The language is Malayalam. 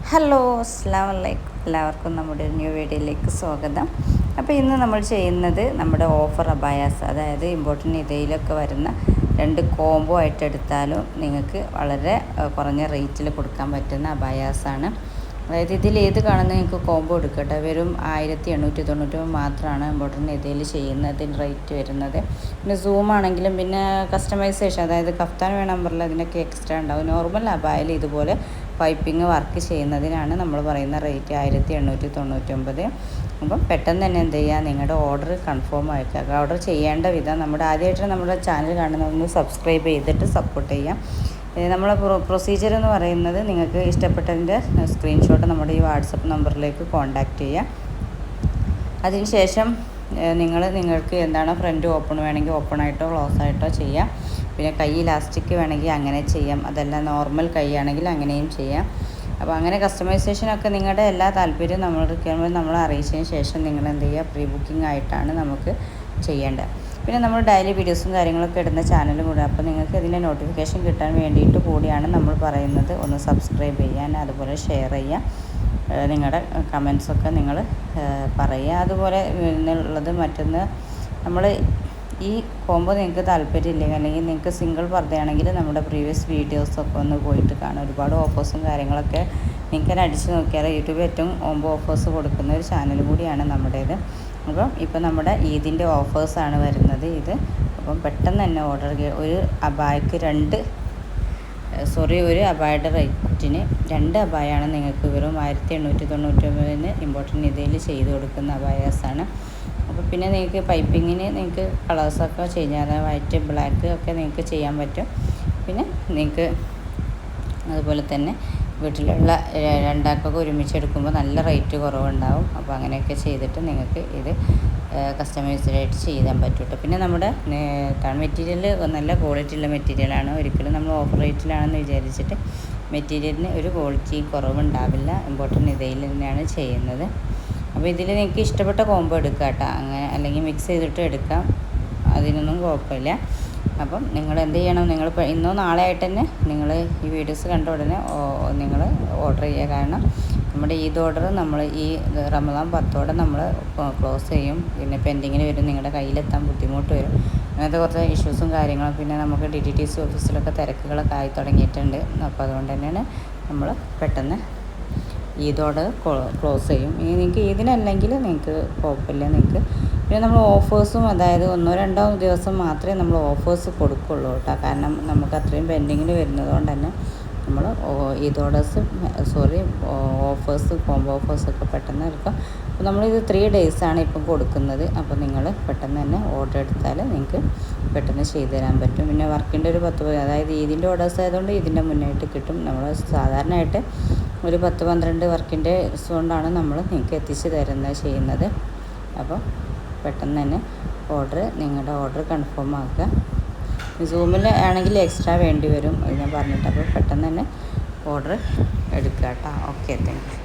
ഹലോ, അസ്സലാമു അലൈക്കും. എല്ലാവർക്കും നമ്മുടെ ഒരു ന്യൂ വീഡിയോയിലേക്ക് സ്വാഗതം. അപ്പോൾ ഇന്ന് നമ്മൾ ചെയ്യുന്നത് നമ്മുടെ ഓഫർ അബായാസ്, അതായത് ഇമ്പോർട്ടൻ്റ് ഇതയിലൊക്കെ വരുന്ന 2 കോംബോ ആയിട്ട് എടുത്താലും നിങ്ങൾക്ക് വളരെ കുറഞ്ഞ റേറ്റിൽ കൊടുക്കാൻ പറ്റുന്ന അബായാസാണ്. അതായത് ഇതിൽ ഏത് കാണുന്ന നിങ്ങൾക്ക് കോംബോ എടുക്കട്ടെ. വെറും 1899 മാത്രമാണ് ഇമ്പോർട്ടൻ്റ് ഇതയിൽ ചെയ്യുന്നതിന് റേറ്റ് വരുന്നത്. പിന്നെ സൂം ആണെങ്കിലും പിന്നെ കസ്റ്റമൈസേഷൻ, അതായത് കഫ്താൻ വേണം നമ്പറിൽ അതിനൊക്കെ എക്സ്ട്രാ ഉണ്ടാവും. നോർമൽ അബായയിൽ ഇതുപോലെ പൈപ്പിംഗ് വർക്ക് ചെയ്യുന്നതിനാണ് നമ്മൾ പറയുന്ന റേറ്റ് 1899. അപ്പം പെട്ടെന്ന് തന്നെ എന്ത് ചെയ്യുക, നിങ്ങളുടെ ഓർഡർ കൺഫേം ആക്കുക. ഓർഡർ ചെയ്യേണ്ട വിധം നമ്മുടെ ആദ്യമായിട്ട് നമ്മുടെ ചാനൽ കാണുന്നതൊന്ന് സബ്സ്ക്രൈബ് ചെയ്തിട്ട് സപ്പോർട്ട് ചെയ്യാം. നമ്മളെ പ്രൊസീജിയർ എന്ന് പറയുന്നത്, നിങ്ങൾക്ക് ഇഷ്ടപ്പെട്ടതിൻ്റെ സ്ക്രീൻഷോട്ട് നമ്മുടെ ഈ വാട്സപ്പ് നമ്പറിലേക്ക് കോൺടാക്റ്റ് ചെയ്യാം. അതിനുശേഷം നിങ്ങൾക്ക് എന്താണ് ഫ്രണ്ട് ഓപ്പൺ വേണമെങ്കിൽ ഓപ്പൺ ആയിട്ടോ ക്ലോസ് ആയിട്ടോ ചെയ്യാം. പിന്നെ കൈ ഇലാസ്റ്റിക് വേണമെങ്കിൽ അങ്ങനെ ചെയ്യാം. അതല്ല നോർമൽ കൈ ആണെങ്കിൽ അങ്ങനെയും ചെയ്യാം. അപ്പോൾ അങ്ങനെ കസ്റ്റമൈസേഷനൊക്കെ നിങ്ങളുടെ എല്ലാ താല്പര്യവും നമ്മൾ അറിയിച്ചതിന് ശേഷം നിങ്ങൾ എന്ത് ചെയ്യുക, പ്രീ ബുക്കിംഗ് ആയിട്ടാണ് നമുക്ക് ചെയ്യേണ്ടത്. പിന്നെ നമ്മൾ ഡെയിലി വീഡിയോസും കാര്യങ്ങളൊക്കെ ഇടുന്ന ചാനലും കൂടെ, അപ്പോൾ നിങ്ങൾക്ക് ഇതിൻ്റെ നോട്ടിഫിക്കേഷൻ കിട്ടാൻ വേണ്ടിയിട്ട് കൂടിയാണ് നമ്മൾ പറയുന്നത്. ഒന്ന് സബ്സ്ക്രൈബ് ചെയ്യാൻ, അതുപോലെ ഷെയർ ചെയ്യാം. നിങ്ങളുടെ കമൻസൊക്കെ നിങ്ങൾ പറയുക. അതുപോലെ ഉള്ളത് മറ്റൊന്ന്, നമ്മൾ ഈ കോംബോ നിങ്ങൾക്ക് താല്പര്യമില്ലെങ്കിൽ അല്ലെങ്കിൽ നിങ്ങൾക്ക് സിംഗിൾ പർദ്ദയാണെങ്കിൽ നമ്മുടെ പ്രീവിയസ് വീഡിയോസൊക്കെ ഒന്ന് പോയിട്ട് കാണാം. ഒരുപാട് ഓഫേഴ്സും കാര്യങ്ങളൊക്കെ നിങ്ങൾക്ക് അടിച്ച് നോക്കിയാൽ യൂട്യൂബ് ഏറ്റവും കോംബോ ഓഫേഴ്സ് കൊടുക്കുന്ന ഒരു ചാനൽ കൂടിയാണ് നമ്മുടേത്. അപ്പം ഇപ്പോൾ നമ്മുടെ ഈദിൻ്റെ ഓഫേഴ്സാണ് വരുന്നത് ഇത്. അപ്പം പെട്ടെന്ന് തന്നെ ഓർഡർ ചെയ്യുക. ഒരു അബായയുടെ റേറ്റിന് 2 അബായാണ് നിങ്ങൾക്ക് വെറും 1899 ഇമ്പോർട്ടൻ്റ് ഇതിൽ ചെയ്ത് കൊടുക്കുന്ന അബായാസാണ്. അപ്പോൾ പിന്നെ നിങ്ങൾക്ക് പൈപ്പിങ്ങിന് നിങ്ങൾക്ക് കളേഴ്സൊക്കെ ചെയ്യാൻ, വൈറ്റ് ബ്ലാക്ക് ഒക്കെ നിങ്ങൾക്ക് ചെയ്യാൻ പറ്റും. പിന്നെ നിങ്ങൾക്ക് അതുപോലെ തന്നെ വീട്ടിലുള്ള 2 ആൾക്കൊക്കെ ഒരുമിച്ചെടുക്കുമ്പോൾ നല്ല റേറ്റ് കുറവുണ്ടാവും. അപ്പോൾ അങ്ങനെയൊക്കെ ചെയ്തിട്ട് നിങ്ങൾക്ക് ഇത് കസ്റ്റമൈസ്ഡായിട്ട് ചെയ്യാൻ പറ്റും. പിന്നെ നമ്മുടെ മെറ്റീരിയൽ നല്ല ക്വാളിറ്റിയുള്ള മെറ്റീരിയലാണ്. ഒരിക്കലും നമ്മൾ ഓഫർ റേറ്റിലാണെന്ന് വിചാരിച്ചിട്ട് മെറ്റീരിയലിന് ഒരു ക്വാളിറ്റി കുറവുണ്ടാവില്ല. ഇമ്പോർട്ടൻ്റ് ഇതയിൽ തന്നെയാണ് ചെയ്യുന്നത്. അപ്പോൾ ഇതിൽ നിങ്ങൾക്ക് ഇഷ്ടപ്പെട്ട കോംബോ എടുക്കാം കേട്ടോ, അങ്ങനെ അല്ലെങ്കിൽ മിക്സ് ചെയ്തിട്ട് എടുക്കാം, അതിനൊന്നും കുഴപ്പമില്ല. അപ്പം നിങ്ങൾ എന്ത് ചെയ്യണം, നിങ്ങൾ ഇന്നോ നാളെ ആയിട്ട് തന്നെ നിങ്ങൾ ഈ വീഡിയോസ് കണ്ട ഉടനെ നിങ്ങൾ ഓർഡർ ചെയ്യുക. കാരണം നമ്മുടെ ഈദ് ഓർഡർ നമ്മൾ ഈ റമദാൻ 10 നമ്മൾ ക്ലോസ് ചെയ്യും. പിന്നെ പെൻഡിങ്ങിന് വരും, നിങ്ങളുടെ കയ്യിലെത്താൻ ബുദ്ധിമുട്ട് വരും. അങ്ങനത്തെ കുറച്ച് ഇഷ്യൂസും കാര്യങ്ങളും. പിന്നെ നമുക്ക് DTTC ഓഫീസിലൊക്കെ തിരക്കുകളൊക്കെ ആയി തുടങ്ങിയിട്ടുണ്ട്. അപ്പോൾ അതുകൊണ്ട് തന്നെയാണ് നമ്മൾ പെട്ടെന്ന് ഈദ് ഓർഡർ ക്ലോസ് ചെയ്യും. ഇനി നിങ്ങൾക്ക് ഇതിനല്ലെങ്കിൽ നിങ്ങൾക്ക് കുഴപ്പമില്ല. നിങ്ങൾക്ക് പിന്നെ നമ്മൾ ഓഫേഴ്സും, അതായത് 1-2 ദിവസം മാത്രമേ നമ്മൾ ഓഫേഴ്സ് കൊടുക്കുള്ളൂ കേട്ടോ. കാരണം നമുക്ക് അത്രയും പെൻഡിങ്ങിൽ വരുന്നത് കൊണ്ട് തന്നെ നമ്മൾ ഈദ് ഓഫേഴ്സ് കോംബോ ഓഫേഴ്സൊക്കെ പെട്ടെന്ന് എടുക്കും. അപ്പോൾ നമ്മളിത് 3 ഡേയ്സാണ് ഇപ്പം കൊടുക്കുന്നത്. അപ്പോൾ നിങ്ങൾ പെട്ടെന്ന് തന്നെ ഓർഡർ എടുത്താൽ നിങ്ങൾക്ക് പെട്ടെന്ന് ചെയ്തു തരാൻ പറ്റും. പിന്നെ വർക്കിൻ്റെ ഒരു 10, അതായത് ഈദിൻ്റെ ഓർഡേഴ്സ് ആയതുകൊണ്ട് ഇതിൻ്റെ മുന്നായിട്ട് കിട്ടും. നമ്മൾ സാധാരണയായിട്ട് ഒരു 10-12 വർക്കിൻ്റെ ദിവസം കൊണ്ടാണ് നമ്മൾ നിങ്ങൾക്ക് എത്തിച്ച് ചെയ്യുന്നത്. അപ്പോൾ പെട്ടെന്ന് തന്നെ നിങ്ങളുടെ ഓർഡർ കൺഫേം ആക്കുക. സൂമിൽ ആണെങ്കിൽ എക്സ്ട്രാ വേണ്ടി വരും, അത് ഞാൻ പറഞ്ഞിട്ട്. അപ്പോൾ പെട്ടെന്ന് തന്നെ ഓർഡർ എടുക്കുക കേട്ടോ. Okay, thank you.